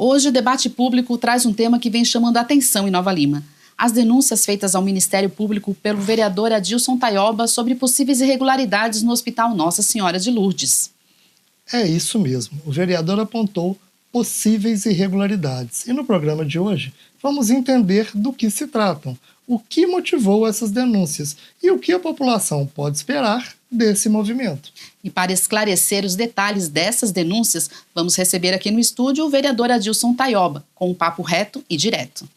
Hoje o debate público traz um tema que vem chamando a atenção em Nova Lima. As denúncias feitas ao Ministério Público pelo vereador Adilson Taioba sobre possíveis irregularidades no Hospital Nossa Senhora de Lourdes. É isso mesmo, o vereador apontou possíveis irregularidades. E no programa de hoje, vamos entender do que se tratam, o que motivou essas denúncias e o que a população pode esperar desse movimento. E para esclarecer os detalhes dessas denúncias, vamos receber aqui no estúdio o vereador Adilson Taioba, com um papo reto e direto.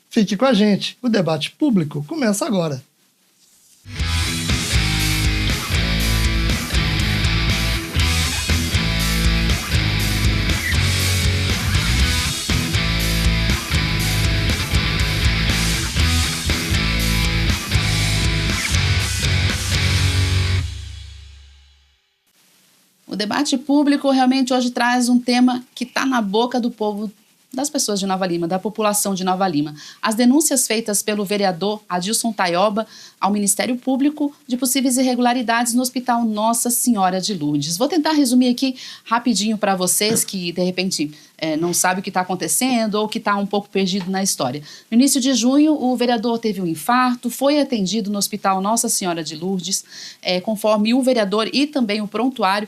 Fique com a gente, o debate público começa agora. O debate público realmente hoje traz um tema que está na boca do povo, das pessoas de Nova Lima, da população de Nova Lima. As denúncias feitas pelo vereador Adilson Taioba ao Ministério Público de possíveis irregularidades no Hospital Nossa Senhora de Lourdes. Vou tentar resumir aqui rapidinho para vocês que, de repente, não sabem o que está acontecendo ou que está um pouco perdido na história. No início de junho, o vereador teve um infarto, foi atendido no Hospital Nossa Senhora de Lourdes, conforme o vereador e também o prontuário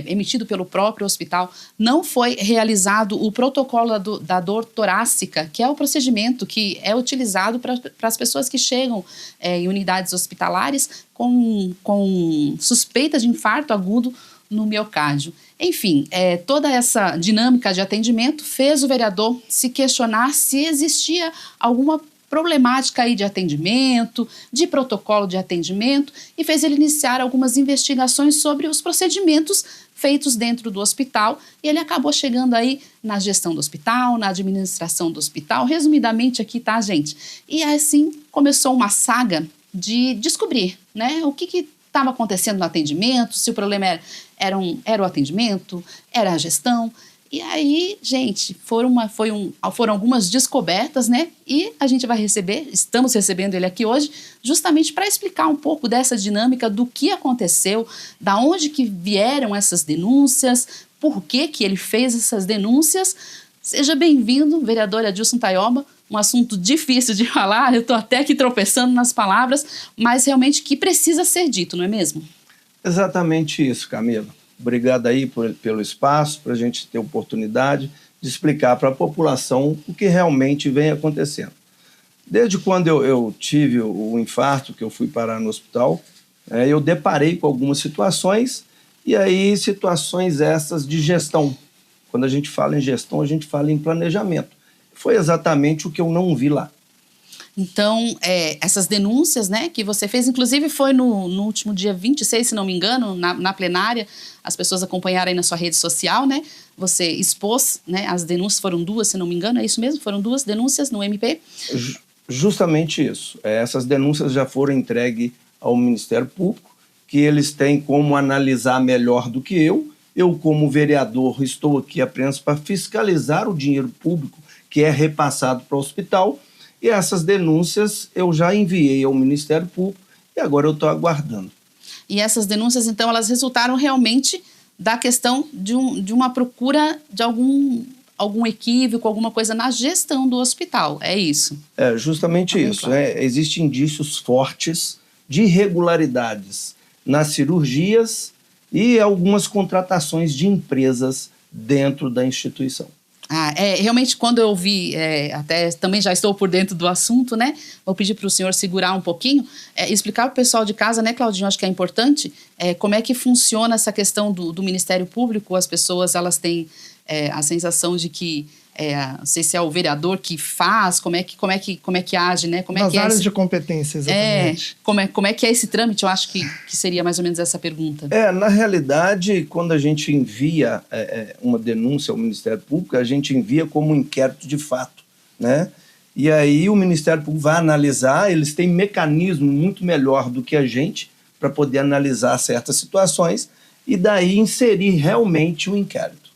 emitido pelo próprio hospital, não foi realizado o protocolo da dor torácica, que é o procedimento que é utilizado para as pessoas que chegam em unidades hospitalares com suspeita de infarto agudo no miocárdio. Enfim, toda essa dinâmica de atendimento fez o vereador se questionar se existia alguma problemática aí de atendimento, de protocolo de atendimento, e fez ele iniciar algumas investigações sobre os procedimentos feitos dentro do hospital, e ele acabou chegando aí na gestão do hospital, na administração do hospital, resumidamente aqui, tá, gente? E assim começou uma saga de descobrir, né, o que estava acontecendo no atendimento, se o problema era o atendimento, era a gestão. E aí, gente, foram algumas descobertas, né? E a gente estamos recebendo ele aqui hoje, justamente para explicar um pouco dessa dinâmica do que aconteceu, da onde que vieram essas denúncias, por que ele fez essas denúncias. Seja bem-vindo, vereador Adilson Taioba. Um assunto difícil de falar, eu estou até aqui tropeçando nas palavras, mas realmente que precisa ser dito, não é mesmo? Exatamente isso, Camila. Obrigado aí pelo espaço, para a gente ter oportunidade de explicar para a população o que realmente vem acontecendo. Desde quando eu tive o infarto, que eu fui parar no hospital, eu deparei com algumas situações, e aí situações essas de gestão. Quando a gente fala em gestão, a gente fala em planejamento. Foi exatamente o que eu não vi lá. Então, essas denúncias, né, que você fez, inclusive foi no último dia 26, se não me engano, na plenária, as pessoas acompanharam aí na sua rede social, né, você expôs, né, as denúncias, foram 2, se não me engano, é isso mesmo? Foram 2 denúncias no MP? Justamente isso. Essas denúncias já foram entregues ao Ministério Público, que eles têm como analisar melhor do que eu. Eu, como vereador, estou aqui apenas para fiscalizar o dinheiro público que é repassado para o hospital. E essas denúncias eu já enviei ao Ministério Público e agora eu estou aguardando. E essas denúncias, então, elas resultaram realmente da questão de uma procura de algum equívoco, alguma coisa na gestão do hospital, é isso? É justamente isso. Claro. Existem indícios fortes de irregularidades nas cirurgias e algumas contratações de empresas dentro da instituição. Realmente, quando eu vi, até também já estou por dentro do assunto, né? Vou pedir para o senhor segurar um pouquinho, explicar para o pessoal de casa, né, Claudinho, acho que é importante, como é que funciona essa questão do Ministério Público. As pessoas, elas têm a sensação de que, não sei se é o vereador que faz, como é que age, né? Nas áreas de competência, exatamente. Como é que é esse trâmite? Eu acho que seria mais ou menos essa pergunta. Na realidade, quando a gente envia uma denúncia ao Ministério Público, a gente envia como um inquérito de fato, né? E aí o Ministério Público vai analisar, eles têm mecanismo muito melhor do que a gente para poder analisar certas situações e daí inserir realmente o inquérito.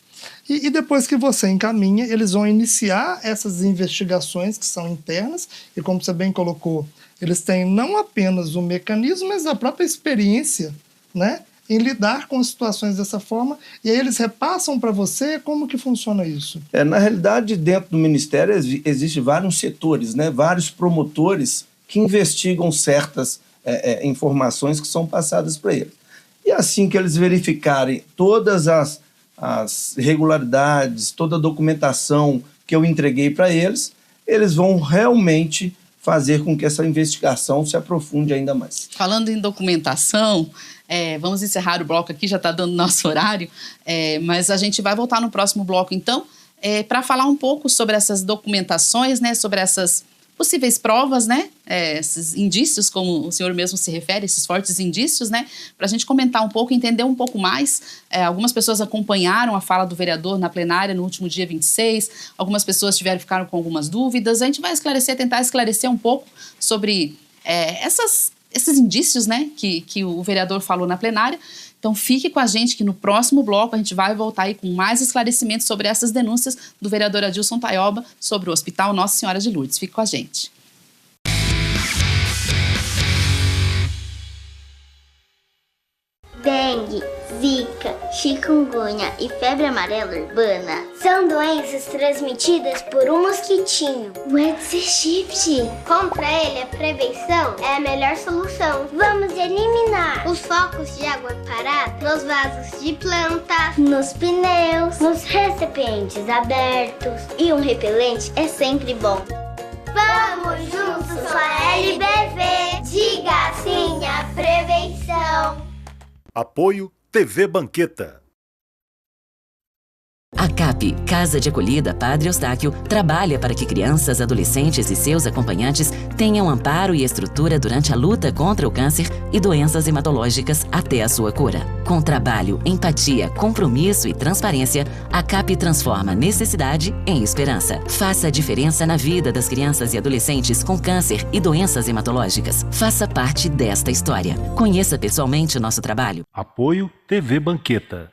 E depois que você encaminha, eles vão iniciar essas investigações que são internas, e como você bem colocou, eles têm não apenas o mecanismo, mas a própria experiência, né, em lidar com situações dessa forma, e aí eles repassam para você? Como que funciona isso? Na realidade, dentro do Ministério existem vários setores, né? Vários promotores que investigam certas informações que são passadas para eles. E assim que eles verificarem todas as irregularidades, toda a documentação que eu entreguei para eles, eles vão realmente fazer com que essa investigação se aprofunde ainda mais. Falando em documentação, vamos encerrar o bloco aqui, já está dando nosso horário, mas a gente vai voltar no próximo bloco, então, para falar um pouco sobre essas documentações, né, sobre essas possíveis provas, né, esses indícios, como o senhor mesmo se refere, esses fortes indícios, né, para a gente comentar um pouco, entender um pouco mais. Algumas pessoas acompanharam a fala do vereador na plenária no último dia 26, algumas pessoas ficaram com algumas dúvidas. A gente vai tentar esclarecer um pouco sobre esses indícios, né, que o vereador falou na plenária. Então fique com a gente que no próximo bloco a gente vai voltar aí com mais esclarecimentos sobre essas denúncias do vereador Adilson Taioba sobre o Hospital Nossa Senhora de Lourdes. Fique com a gente. Dengue, zika, chikungunya e febre amarela urbana são doenças transmitidas por um mosquitinho, o Aedes aegypti. Contra ele, a prevenção é a melhor solução. Vamos eliminar os focos de água parada nos vasos de plantas, nos pneus, nos recipientes abertos. E um repelente é sempre bom. Vamos juntos com a LBV. Diga sim à prevenção. Apoio TV Banqueta. A CAP, Casa de Acolhida Padre Eustáquio, trabalha para que crianças, adolescentes e seus acompanhantes tenham amparo e estrutura durante a luta contra o câncer e doenças hematológicas até a sua cura. Com trabalho, empatia, compromisso e transparência, a CAP transforma necessidade em esperança. Faça a diferença na vida das crianças e adolescentes com câncer e doenças hematológicas. Faça parte desta história. Conheça pessoalmente o nosso trabalho. Apoio TV Banqueta.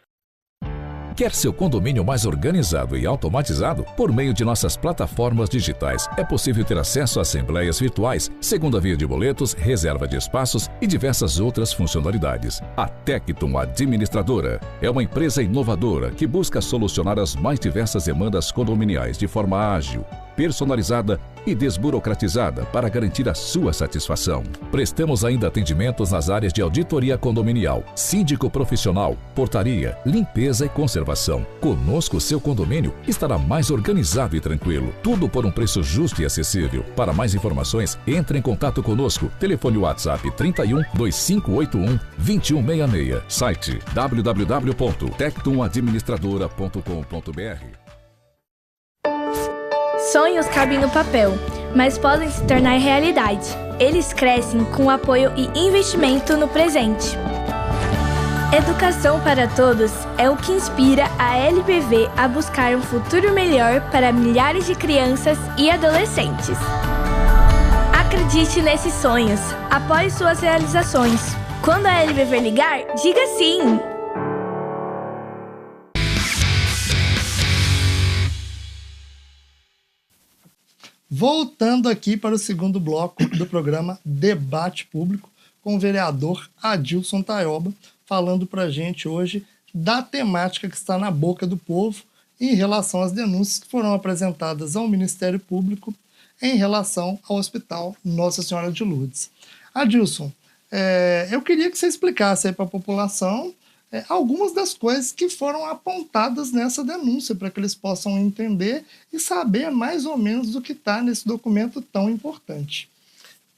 Quer seu condomínio mais organizado e automatizado? Por meio de nossas plataformas digitais, é possível ter acesso a assembleias virtuais, segunda via de boletos, reserva de espaços e diversas outras funcionalidades. A Tectum Administradora é uma empresa inovadora que busca solucionar as mais diversas demandas condominiais de forma ágil, personalizada e desburocratizada para garantir a sua satisfação. Prestamos ainda atendimentos nas áreas de auditoria condominial, síndico profissional, portaria, limpeza e conservação. Conosco, seu condomínio estará mais organizado e tranquilo. Tudo por um preço justo e acessível. Para mais informações, entre em contato conosco. Telefone WhatsApp 31 2581 2166. Site www.tectumadministradora.com.br. Sonhos cabem no papel, mas podem se tornar realidade. Eles crescem com apoio e investimento no presente. Educação para todos é o que inspira a LBV a buscar um futuro melhor para milhares de crianças e adolescentes. Acredite nesses sonhos, apoie suas realizações. Quando a LBV ligar, diga sim! Voltando aqui para o segundo bloco do programa Debate Público, com o vereador Adilson Taioba, falando para a gente hoje da temática que está na boca do povo em relação às denúncias que foram apresentadas ao Ministério Público em relação ao Hospital Nossa Senhora de Lourdes. Adilson, eu queria que você explicasse aí para a população algumas das coisas que foram apontadas nessa denúncia, para que eles possam entender e saber mais ou menos o que está nesse documento tão importante.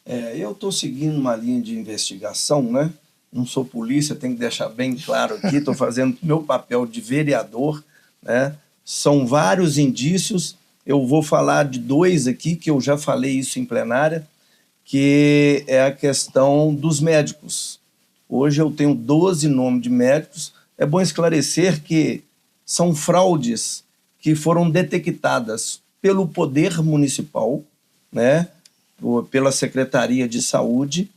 Eu estou seguindo uma linha de investigação, né? Não sou polícia, tenho que deixar bem claro aqui, estou fazendo meu papel de vereador, né? São vários indícios, eu vou falar de dois aqui, que eu já falei isso em plenária, que é a questão dos médicos. Hoje eu tenho 12 nomes de médicos. É bom esclarecer que são fraudes que foram detectadas pelo Poder Municipal, né, pela Secretaria de Saúde,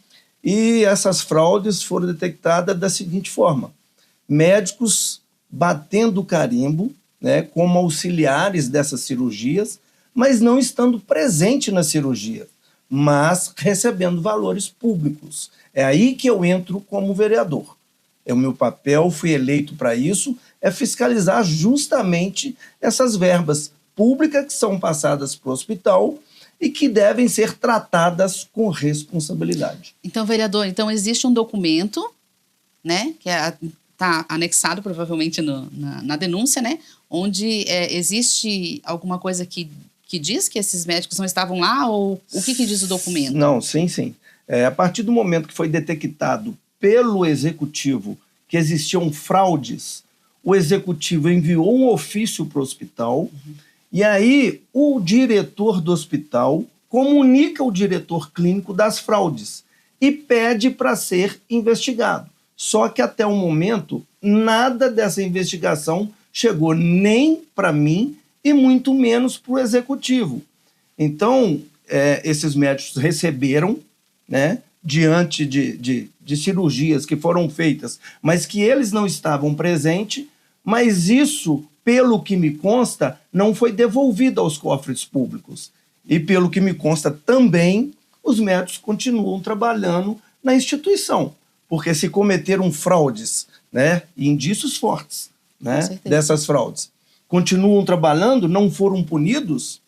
e essas fraudes foram detectadas da seguinte forma: médicos batendo carimbo, né, como auxiliares dessas cirurgias, mas não estando presente na cirurgia, mas recebendo valores públicos. É aí que eu entro como vereador. É o meu papel, fui eleito para isso, é fiscalizar justamente essas verbas públicas que são passadas para o hospital e que devem ser tratadas com responsabilidade. Então, vereador, então existe um documento, né, que está anexado provavelmente na denúncia, né, onde existe alguma coisa que diz que esses médicos não estavam lá, ou o que diz o documento? Não, sim. A partir do momento que foi detectado pelo executivo que existiam fraudes, o executivo enviou um ofício para o hospital, e aí o diretor do hospital comunica o diretor clínico das fraudes e pede para ser investigado. Só que até o momento, nada dessa investigação chegou nem para mim e muito menos para o executivo. Então, esses médicos receberam, né, diante de cirurgias que foram feitas, mas que eles não estavam presentes, mas isso, pelo que me consta, não foi devolvido aos cofres públicos. E pelo que me consta também, os médicos continuam trabalhando na instituição, porque se cometeram fraudes, né, e indícios fortes, né, dessas fraudes, continuam trabalhando, não foram punidos,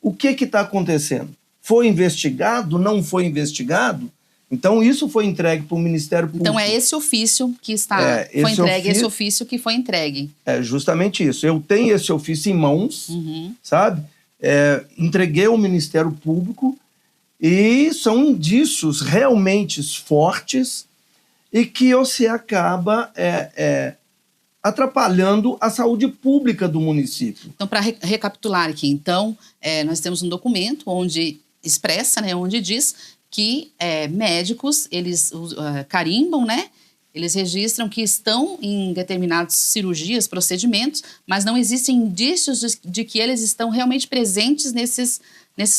o que está acontecendo? Foi investigado? Não foi investigado? Então, isso foi entregue para o Ministério Público. Então, é esse ofício que foi entregue, esse ofício que foi entregue. É justamente isso. Eu tenho esse ofício em mãos, sabe? Entreguei ao Ministério Público e são indícios realmente fortes e que você acaba atrapalhando a saúde pública do município. Então, para recapitular aqui, então, nós temos um documento onde expressa, né, onde diz que médicos, eles carimbam, né, eles registram que estão em determinadas cirurgias, procedimentos, mas não existem indícios de que eles estão realmente presentes nesses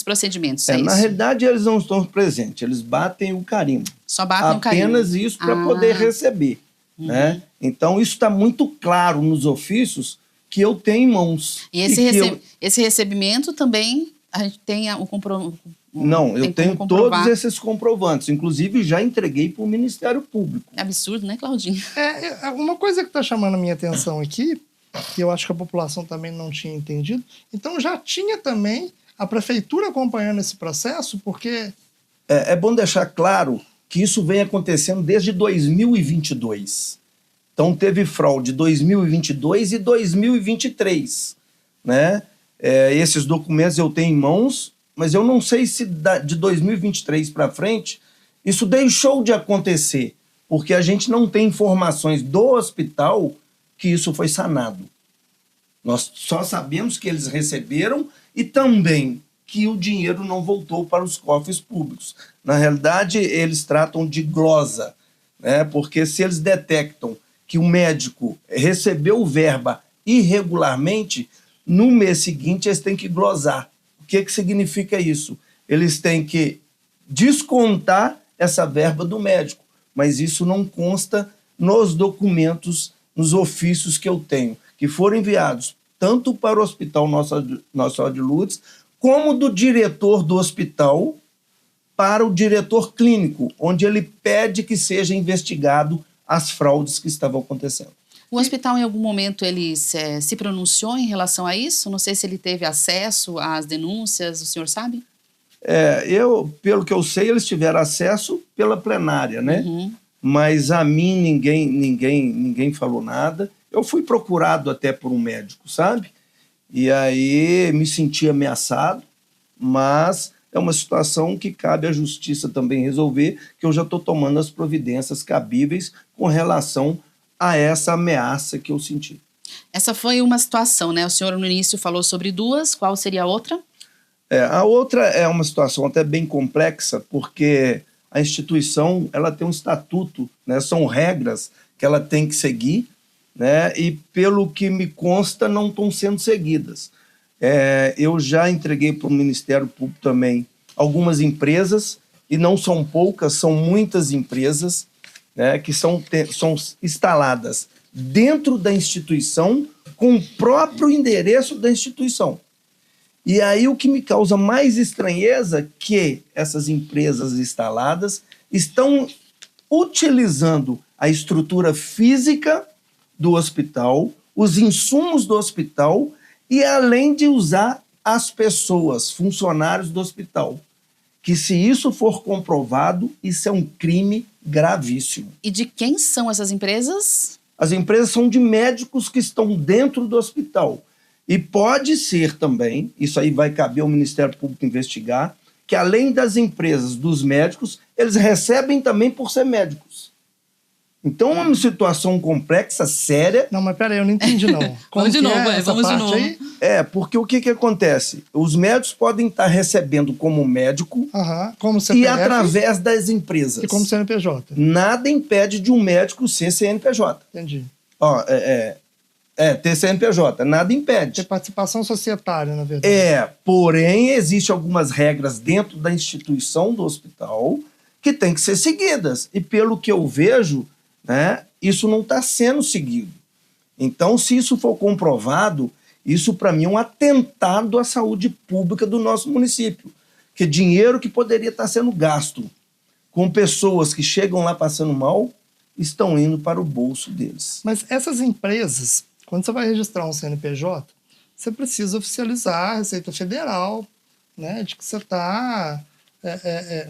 procedimentos. Na realidade, eles não estão presentes, eles batem o carimbo. Só batem o carimbo. Apenas isso para poder receber. Né? Então, isso está muito claro nos ofícios que eu tenho em mãos. E esse recebimento também, a gente tem o comprovante? Não, eu tenho todos esses comprovantes. Inclusive, já entreguei para o Ministério Público. É absurdo, né, Claudinho? Uma coisa que está chamando a minha atenção aqui, que eu acho que a população também não tinha entendido, então já tinha também a prefeitura acompanhando esse processo, porque... É bom deixar claro que isso vem acontecendo desde 2022. Então, teve fraude 2022 e 2023. Né? Esses documentos eu tenho em mãos, mas eu não sei se de 2023 para frente isso deixou de acontecer, porque a gente não tem informações do hospital que isso foi sanado. Nós só sabemos que eles receberam e também que o dinheiro não voltou para os cofres públicos. Na realidade, eles tratam de glosa, né? Porque se eles detectam que o médico recebeu verba irregularmente, no mês seguinte eles têm que glosar. O que significa isso? Eles têm que descontar essa verba do médico, mas isso não consta nos documentos, nos ofícios que eu tenho, que foram enviados tanto para o Hospital Nossa Senhora de Lourdes, como do diretor do hospital para o diretor clínico, onde ele pede que seja investigado as fraudes que estavam acontecendo. O hospital, em algum momento, ele se pronunciou em relação a isso? Não sei se ele teve acesso às denúncias, o senhor sabe? Pelo que eu sei, eles tiveram acesso pela plenária, né? Mas a mim ninguém falou nada. Eu fui procurado até por um médico, sabe? E aí me senti ameaçado, mas é uma situação que cabe à justiça também resolver, que eu já estou tomando as providências cabíveis com relação a essa ameaça que eu senti. Essa foi uma situação, né? O senhor no início falou sobre duas, qual seria a outra? A outra é uma situação até bem complexa, porque a instituição ela tem um estatuto, né? São regras que ela tem que seguir, né? E pelo que me consta não estão sendo seguidas. Eu já entreguei para o Ministério Público também algumas empresas, e não são poucas, são muitas empresas, né, que são instaladas dentro da instituição com o próprio endereço da instituição. E aí o que me causa mais estranheza é que essas empresas instaladas estão utilizando a estrutura física do hospital, os insumos do hospital e além de usar as pessoas, funcionários do hospital. Que se isso for comprovado, isso é um crime gravíssimo. E de quem são essas empresas? As empresas são de médicos que estão dentro do hospital. E pode ser também, isso aí vai caber ao Ministério Público investigar, que além das empresas, dos médicos, eles recebem também por ser médicos. Então é uma situação complexa, séria. Não, mas peraí, eu não entendi não. Vamos de novo, vamos de novo. Aí? Porque o que acontece? Os médicos podem estar recebendo como médico como CPF, e através das empresas. E como CNPJ. Nada impede de um médico ser CNPJ. Entendi. Ter CNPJ, nada impede. Ter participação societária, na verdade. Porém, existem algumas regras dentro da instituição do hospital que têm que ser seguidas. E pelo que eu vejo, né, isso não está sendo seguido. Então, se isso for comprovado, isso para mim é um atentado à saúde pública do nosso município. Que dinheiro que poderia estar sendo gasto com pessoas que chegam lá passando mal, estão indo para o bolso deles. Mas essas empresas, quando você vai registrar um CNPJ, você precisa oficializar a Receita Federal, né, de que você está...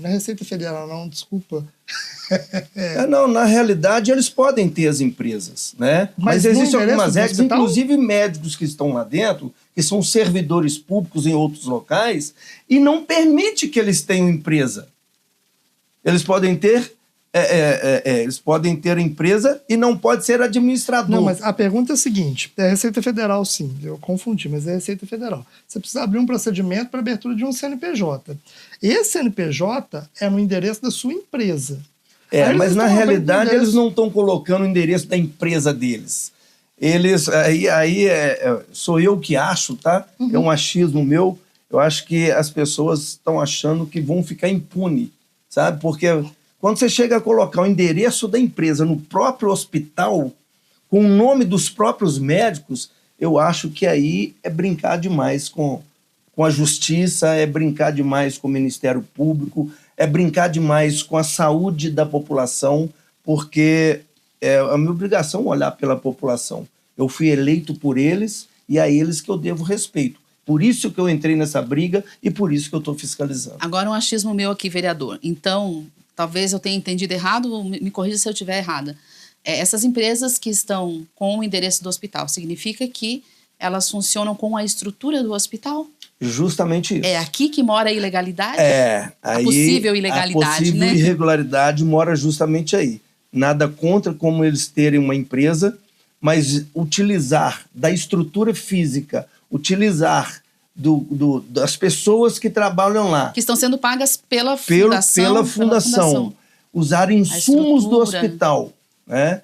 na Receita Federal, não, desculpa. Não, na realidade, eles podem ter as empresas, né? Mas existem algumas regras, inclusive médicos que estão lá dentro, que são servidores públicos em outros locais, e não permite que eles tenham empresa. Eles podem ter... eles podem ter empresa e não pode ser administrador. Não, mas a pergunta é a seguinte, é a Receita Federal sim, eu confundi, mas é a Receita Federal. Você precisa abrir um procedimento para abertura de um CNPJ. Esse CNPJ é no endereço da sua empresa. Mas na realidade eles não estão colocando o endereço da empresa deles. Eles, sou eu que acho, tá? É um achismo meu. Eu acho que as pessoas estão achando que vão ficar impunes, sabe? Porque... quando você chega a colocar o endereço da empresa no próprio hospital, com o nome dos próprios médicos, eu acho que aí é brincar demais com a justiça, é brincar demais com o Ministério Público, é brincar demais com a saúde da população, porque é a minha obrigação olhar pela população. Eu fui eleito por eles e a eles que eu devo respeito. Por isso que eu entrei nessa briga e por isso que eu estou fiscalizando. Agora um achismo meu aqui, vereador. Então... talvez eu tenha entendido errado, me corrija se eu estiver errada. Essas empresas que estão com o endereço do hospital, significa que elas funcionam com a estrutura do hospital? Justamente isso. É aqui que mora a ilegalidade? A possível ilegalidade, a possível né? irregularidade mora justamente aí. Nada contra como eles terem uma empresa, mas utilizar da estrutura física, utilizar das pessoas que trabalham lá. Que estão sendo pagas pela fundação. Pela fundação. Usar insumos do hospital. Né?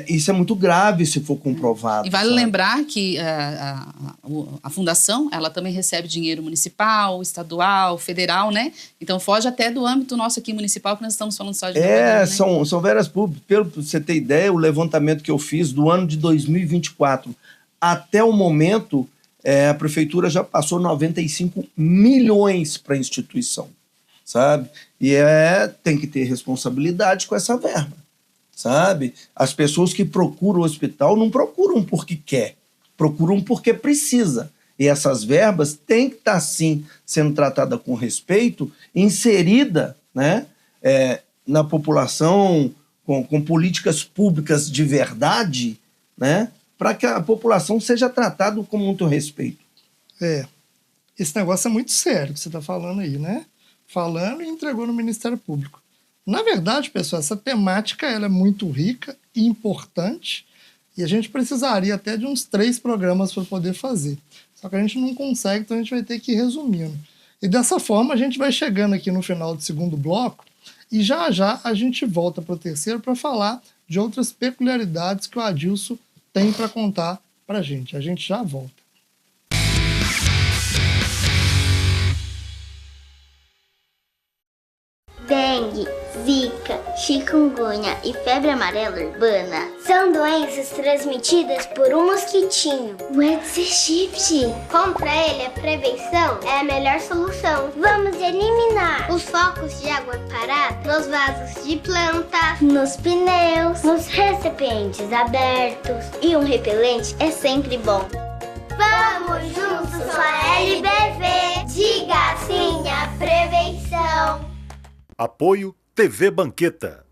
Isso é muito grave se for comprovado. E vale lembrar que a fundação, ela também recebe dinheiro municipal, estadual, federal, né? Então foge até do âmbito nosso aqui municipal, que nós estamos falando só de né? São veras públicas. Pra você ter ideia, o levantamento que eu fiz do ano de 2024 até o momento... a prefeitura já passou 95 milhões para a instituição, sabe? E tem que ter responsabilidade com essa verba, sabe? As pessoas que procuram o hospital não procuram porque quer, procuram porque precisa. E essas verbas têm que estar, sim, sendo tratadas com respeito, inserida, né, na população, com políticas públicas de verdade, né? Para que a população seja tratada com muito respeito. Esse negócio é muito sério que você está falando aí, né? Falando e entregou no Ministério Público. Na verdade, pessoal, essa temática ela é muito rica e importante e a gente precisaria até de uns 3 programas para poder fazer. Só que a gente não consegue, então a gente vai ter que ir resumindo. E dessa forma a gente vai chegando aqui no final do segundo bloco e já já a gente volta para o terceiro para falar de outras peculiaridades que o Adilson tem para contar para a gente. A gente já volta. Dengue, zika, chikungunya e febre amarela urbana são doenças transmitidas por um mosquitinho, o Aedes aegypti. Contra ele, a prevenção é a melhor solução. Vamos eliminar os focos de água parada nos vasos de planta, nos pneus, nos recipientes abertos. E um repelente é sempre bom. Vamos juntos com a LBV. Diga sim à prevenção. Apoio TV Banqueta.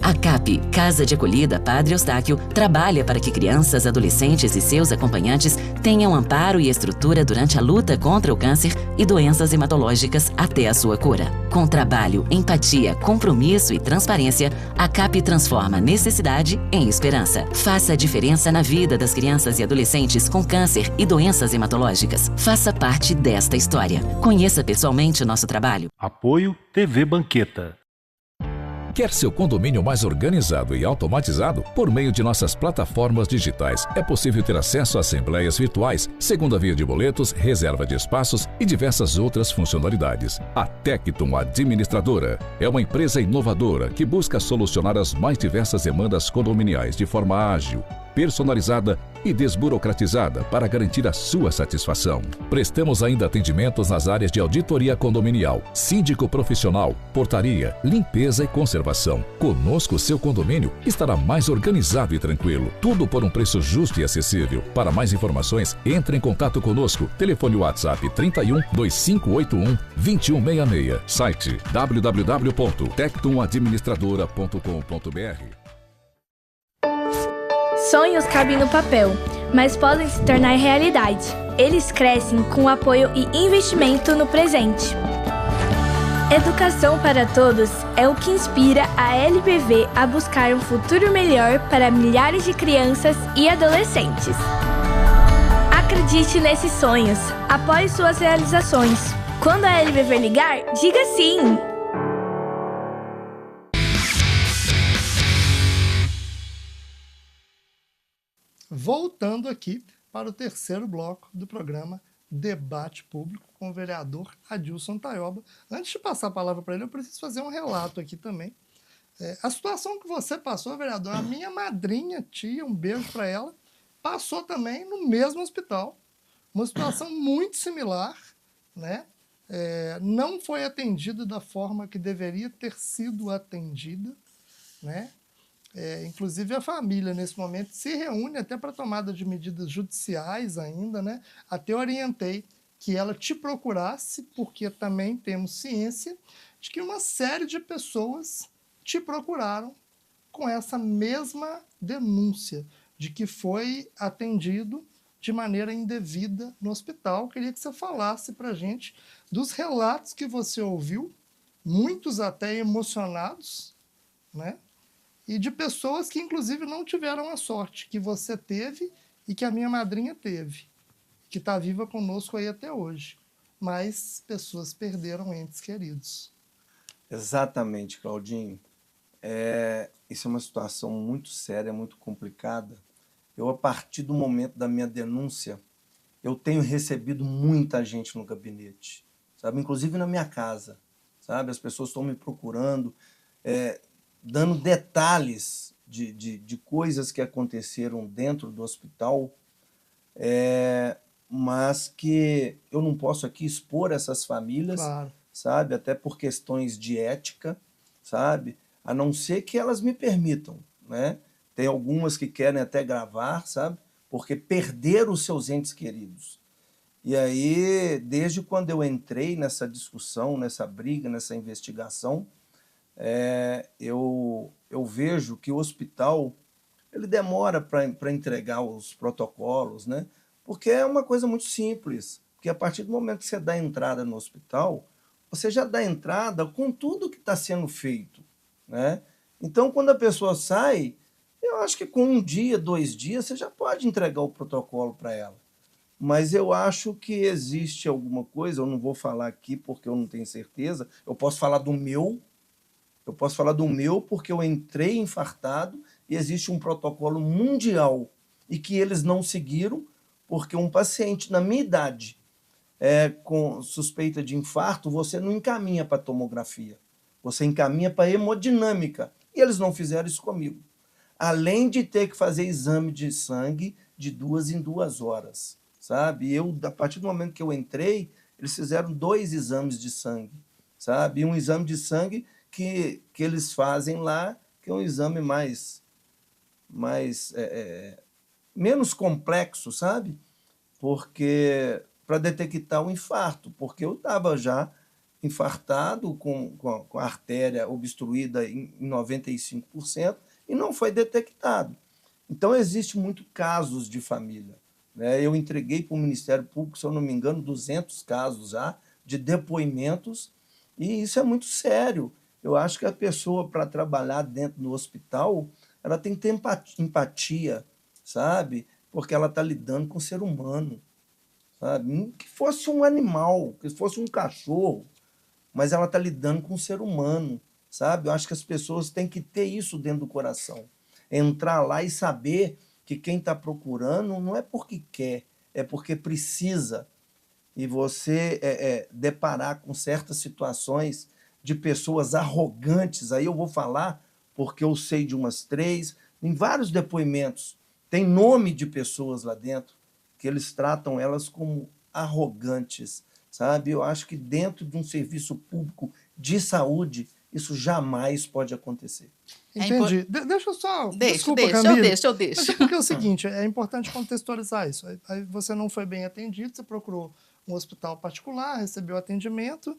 A CAP, Casa de Acolhida Padre Eustáquio, trabalha para que crianças, adolescentes e seus acompanhantes tenham amparo e estrutura durante a luta contra o câncer e doenças hematológicas até a sua cura. Com trabalho, empatia, compromisso e transparência, a CAP transforma necessidade em esperança. Faça a diferença na vida das crianças e adolescentes com câncer e doenças hematológicas. Faça parte desta história. Conheça pessoalmente o nosso trabalho. Apoio TV Banqueta. Quer seu condomínio mais organizado e automatizado? Por meio de nossas plataformas digitais, é possível ter acesso a assembleias virtuais, segunda via de boletos, reserva de espaços e diversas outras funcionalidades. A Tectum Administradora é uma empresa inovadora que busca solucionar as mais diversas demandas condominiais de forma ágil, personalizada e desburocratizada para garantir a sua satisfação. Prestamos ainda atendimentos nas áreas de auditoria condominial, síndico profissional, portaria, limpeza e conservação. Conosco, seu condomínio estará mais organizado e tranquilo. Tudo por um preço justo e acessível. Para mais informações, entre em contato conosco. Telefone WhatsApp 31 2581 2166. Site www.tectumadministradora.com.br. Sonhos cabem no papel, mas podem se tornar realidade. Eles crescem com apoio e investimento no presente. Educação para todos é o que inspira a LBV a buscar um futuro melhor para milhares de crianças e adolescentes. Acredite nesses sonhos, apoie suas realizações. Quando a LBV ligar, diga sim! Voltando aqui para o terceiro bloco do programa Debate Público com o vereador Adilson Taioba. Antes de passar a palavra para ele, eu preciso fazer um relato aqui também. A situação que você passou, vereador, a minha madrinha, tia, um beijo para ela, passou também no mesmo hospital. Uma situação muito similar, né? Não foi atendida da forma que deveria ter sido atendida, né? Inclusive a família nesse momento se reúne até para tomada de medidas judiciais ainda, né? Até orientei que ela te procurasse, porque também temos ciência de que uma série de pessoas te procuraram com essa mesma denúncia de que foi atendido de maneira indevida no hospital. Queria que você falasse para a gente dos relatos que você ouviu, muitos até emocionados, né? E de pessoas que, inclusive, não tiveram a sorte que você teve e que a minha madrinha teve, que está viva conosco aí até hoje. Mas pessoas perderam entes queridos. Exatamente, Claudinho. Isso é uma situação muito séria, muito complicada. Eu, a partir do momento da minha denúncia, eu tenho recebido muita gente no gabinete, sabe? Inclusive na minha casa, sabe? As pessoas estão me procurando, dando detalhes de coisas que aconteceram dentro do hospital, mas que eu não posso aqui expor essas famílias, claro, sabe? Até por questões de ética, sabe? A não ser que elas me permitam, né? Tem algumas que querem até gravar, sabe? Porque perderam os seus entes queridos. E aí, desde quando eu entrei nessa discussão, nessa briga, nessa investigação, eu vejo que o hospital ele demora para entregar os protocolos, né? Porque é uma coisa muito simples. Porque a partir do momento que você dá entrada no hospital, você já dá entrada com tudo que está sendo feito, né? Então, quando a pessoa sai, eu acho que com 1 dia, 2 dias, você já pode entregar o protocolo para ela. Mas eu acho que existe alguma coisa, eu não vou falar aqui porque eu não tenho certeza, eu posso falar do meu porque eu entrei infartado e existe um protocolo mundial e que eles não seguiram porque um paciente na minha idade com suspeita de infarto, você não encaminha para tomografia. Você encaminha para hemodinâmica. E eles não fizeram isso comigo. Além de ter que fazer exame de sangue de 2 em 2 horas, sabe? A partir do momento que eu entrei, eles fizeram 2 exames de sangue, sabe? E um exame de sangue que eles fazem lá, que é um exame menos complexo, sabe? Porque para detectar o infarto, porque eu estava já infartado, com a artéria obstruída em 95%, e não foi detectado. Então, existe muito casos de família, né? Eu entreguei para o Ministério Público, se eu não me engano, 200 casos já de depoimentos, e isso é muito sério. Eu acho que a pessoa, para trabalhar dentro do hospital, ela tem que ter empatia, sabe? Porque ela está lidando com o ser humano, sabe? Que fosse um animal, que fosse um cachorro, mas ela está lidando com o ser humano, sabe? Eu acho que as pessoas têm que ter isso dentro do coração. Entrar lá e saber que quem está procurando não é porque quer, é porque precisa. E você deparar com certas situações de pessoas arrogantes, aí eu vou falar porque eu sei de umas 3, em vários depoimentos, tem nome de pessoas lá dentro que eles tratam elas como arrogantes, sabe? Eu acho que dentro de um serviço público de saúde, isso jamais pode acontecer. Entendi. Deixa eu só... Desculpa, eu Camila. deixo. Mas é porque é o seguinte, é importante contextualizar isso. Aí você não foi bem atendido, você procurou um hospital particular, recebeu atendimento.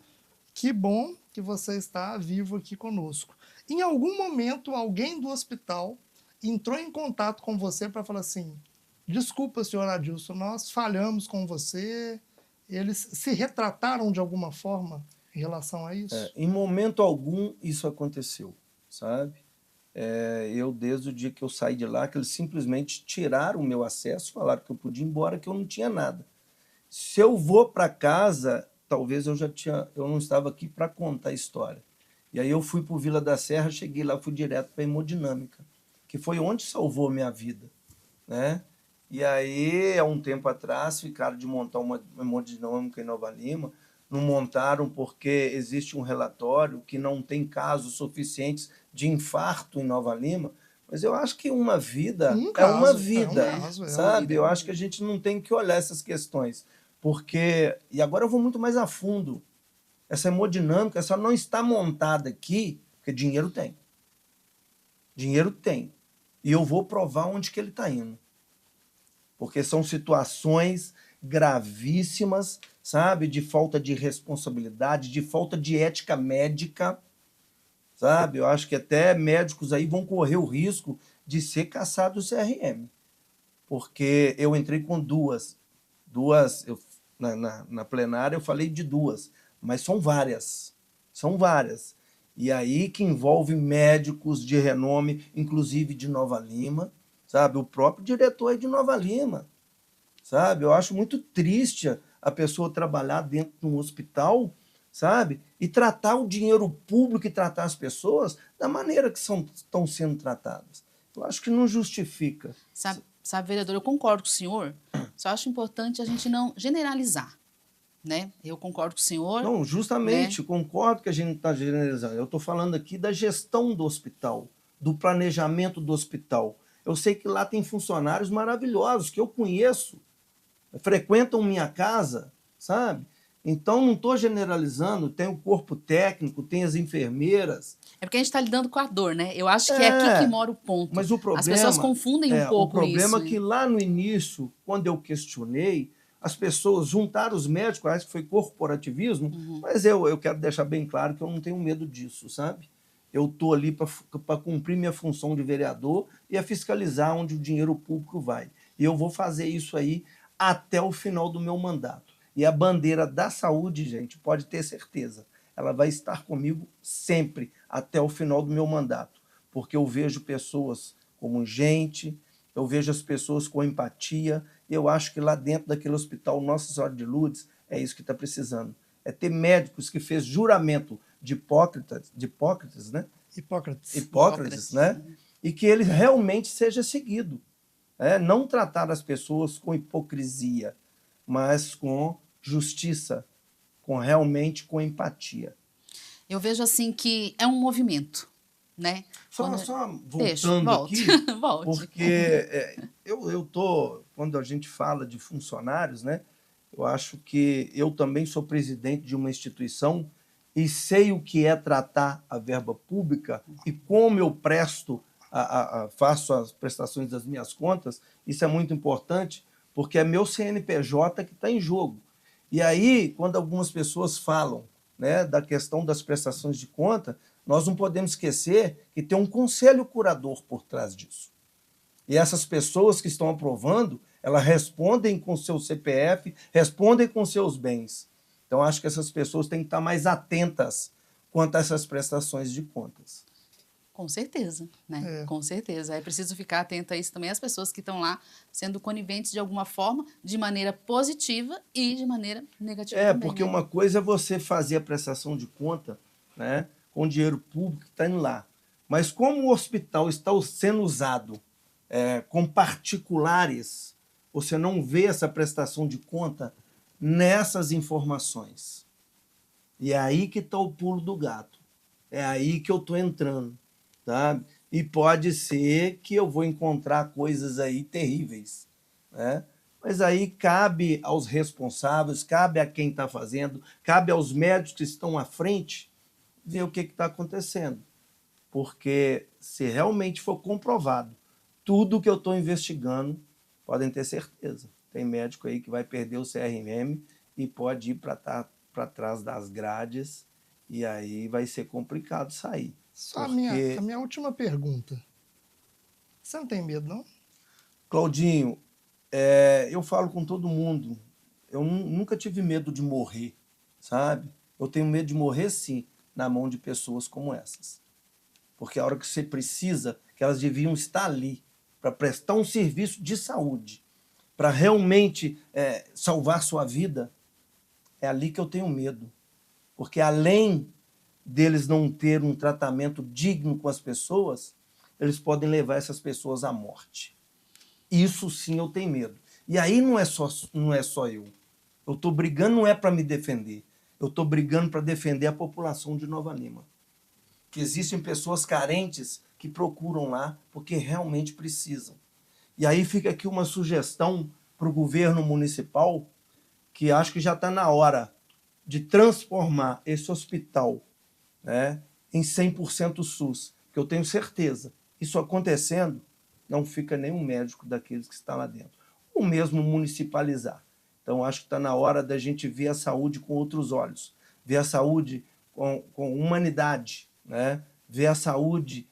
Que bom que você está vivo aqui conosco. Em algum momento, alguém do hospital entrou em contato com você para falar assim, desculpa, senhor Adilson, nós falhamos com você. Eles se retrataram de alguma forma em relação a isso? Em momento algum isso aconteceu, sabe? Eu, desde o dia que eu saí de lá, que eles simplesmente tiraram o meu acesso, falaram que eu podia ir embora, que eu não tinha nada. Se eu vou para casa, talvez eu não estava aqui para contar a história. E aí eu fui para o Vila da Serra, cheguei lá, fui direto para a hemodinâmica, que foi onde salvou minha vida, né? E aí, há um tempo atrás, ficaram de montar uma hemodinâmica em Nova Lima, não montaram porque existe um relatório que não tem casos suficientes de infarto em Nova Lima, mas eu acho que uma vida é uma vida, sabe? Eu acho que a gente não tem que olhar essas questões, porque, e agora eu vou muito mais a fundo, essa hemodinâmica só não está montada aqui porque dinheiro tem. Dinheiro tem. E eu vou provar onde que ele está indo. Porque são situações gravíssimas, sabe? De falta de responsabilidade, de falta de ética médica, sabe? Eu acho que até médicos aí vão correr o risco de ser caçados do CRM. Porque eu entrei com duas na plenária eu falei de 2, mas são várias. E aí que envolve médicos de renome, inclusive de Nova Lima, sabe? O próprio diretor é de Nova Lima, sabe? Eu acho muito triste a pessoa trabalhar dentro de um hospital, sabe? E tratar o dinheiro público e tratar as pessoas da maneira que estão sendo tratadas. Eu acho que não justifica. Sabe, vereador, eu concordo com o senhor, só acho importante a gente não generalizar, né? Eu concordo com o senhor. Não, justamente, né? Concordo que a gente não está generalizando. Eu estou falando aqui da gestão do hospital, do planejamento do hospital. Eu sei que lá tem funcionários maravilhosos, que eu conheço, frequentam minha casa, sabe? Então, não estou generalizando, tem o corpo técnico, tem as enfermeiras. É porque a gente está lidando com a dor, né? Eu acho que é aqui que mora o ponto. Mas o problema, as pessoas confundem um pouco isso. O problema é que lá no início, quando eu questionei, as pessoas juntaram os médicos, acho que foi corporativismo, mas eu quero deixar bem claro que eu não tenho medo disso, sabe? Eu estou ali para cumprir minha função de vereador e a fiscalizar onde o dinheiro público vai. E eu vou fazer isso aí até o final do meu mandato. E a bandeira da saúde, gente, pode ter certeza, ela vai estar comigo sempre, até o final do meu mandato. Porque eu vejo pessoas como gente, eu vejo as pessoas com empatia, e eu acho que lá dentro daquele hospital Nossa Senhora de Lourdes é isso que está precisando. É ter médicos que fez juramento de Hipócrates, né? Hipócrates, né? E que ele realmente seja seguido. Não tratar as pessoas com hipocrisia, mas com justiça, realmente com empatia. Eu vejo assim que é um movimento, né? Só Deixa, voltando volte. aqui, Volte. porque quando a gente fala de funcionários, né, eu acho que eu também sou presidente de uma instituição e sei o que é tratar a verba pública e como eu faço as prestações das minhas contas. Isso é muito importante, porque é meu CNPJ que está em jogo. E aí, quando algumas pessoas falam, né, da questão das prestações de conta, nós não podemos esquecer que tem um conselho curador por trás disso. E essas pessoas que estão aprovando, elas respondem com seu CPF, respondem com seus bens. Então, acho que essas pessoas têm que estar mais atentas quanto a essas prestações de contas. Com certeza, né? É. Com certeza. É preciso ficar atento a isso também, as pessoas que estão lá sendo coniventes de alguma forma, de maneira positiva e de maneira negativa também. Porque né? uma coisa é você fazer a prestação de conta, né, com dinheiro público que está indo lá. Mas como o hospital está sendo usado com particulares, você não vê essa prestação de conta nessas informações. E é aí que está o pulo do gato. É aí que eu estou entrando. Tá? E pode ser que eu vou encontrar coisas aí terríveis, né? Mas aí cabe aos responsáveis, cabe a quem está fazendo, cabe aos médicos que estão à frente ver o que está acontecendo. Porque se realmente for comprovado tudo que eu estou investigando, podem ter certeza. Tem médico aí que vai perder o CRM e pode ir para trás das grades e aí vai ser complicado sair. Só a minha última pergunta. Você não tem medo, não? Claudinho, eu falo com todo mundo, eu nunca tive medo de morrer, sabe? Eu tenho medo de morrer, sim, na mão de pessoas como essas. Porque a hora que você precisa, que elas deviam estar ali para prestar um serviço de saúde, para realmente salvar sua vida, é ali que eu tenho medo. Porque além deles não ter um tratamento digno com as pessoas, eles podem levar essas pessoas à morte. Isso sim eu tenho medo. E aí não é só eu. Eu estou brigando não é para me defender. Eu estou brigando para defender a população de Nova Lima. Que existem pessoas carentes que procuram lá porque realmente precisam. E aí fica aqui uma sugestão para o governo municipal, que acho que já está na hora de transformar esse hospital, né, em 100% SUS, que eu tenho certeza, isso acontecendo, não fica nenhum médico daqueles que estão lá dentro. Ou mesmo municipalizar. Então, acho que está na hora da gente ver a saúde com outros olhos, ver a saúde com humanidade, né? Ver a saúde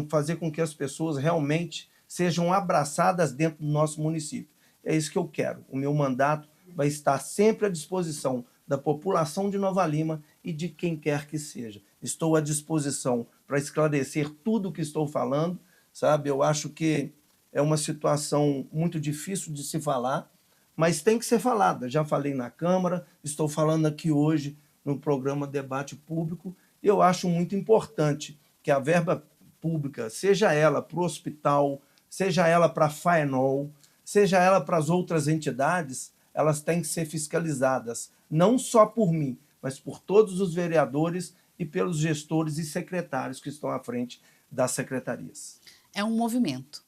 fazer com que as pessoas realmente sejam abraçadas dentro do nosso município. É isso que eu quero. O meu mandato vai estar sempre à disposição da população de Nova Lima e de quem quer que seja. Estou à disposição para esclarecer tudo o que estou falando, sabe? Eu acho que é uma situação muito difícil de se falar, mas tem que ser falada. Já falei na Câmara, estou falando aqui hoje no programa Debate Público, e eu acho muito importante que a verba pública, seja ela para o hospital, seja ela para a FAENOL, seja ela para as outras entidades, elas têm que ser fiscalizadas, não só por mim, mas por todos os vereadores e pelos gestores e secretários que estão à frente das secretarias. É um movimento.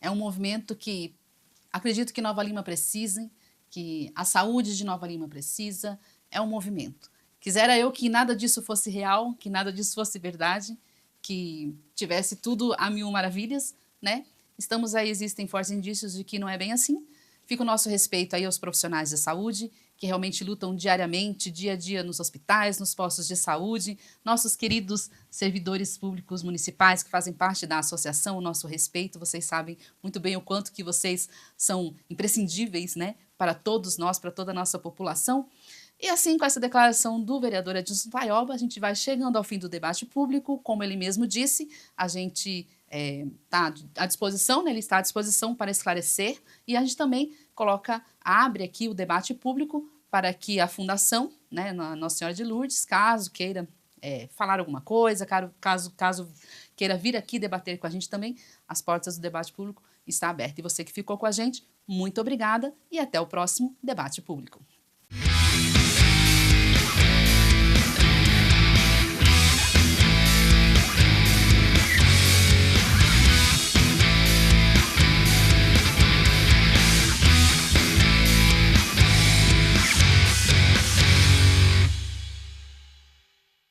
É um movimento que acredito que Nova Lima precisa, que a saúde de Nova Lima precisa. É um movimento. Quisera eu que nada disso fosse real, que nada disso fosse verdade, que tivesse tudo a mil maravilhas, né? Estamos aí, existem fortes indícios de que não é bem assim. Fica o nosso respeito aí aos profissionais de saúde, que realmente lutam diariamente, dia a dia, nos hospitais, nos postos de saúde, nossos queridos servidores públicos municipais que fazem parte da associação, o nosso respeito. Vocês sabem muito bem o quanto que vocês são imprescindíveis, né, para todos nós, para toda a nossa população. E assim, com essa declaração do vereador Adilson Taioba, a gente vai chegando ao fim do debate público. Como ele mesmo disse, a gente está à disposição, né? Ele está à disposição para esclarecer, e a gente também abre aqui o debate público para que a Fundação, né, Nossa Senhora de Lourdes, caso queira falar alguma coisa, caso queira vir aqui debater com a gente também, as portas do debate público estão abertas. E você que ficou com a gente, muito obrigada e até o próximo debate público.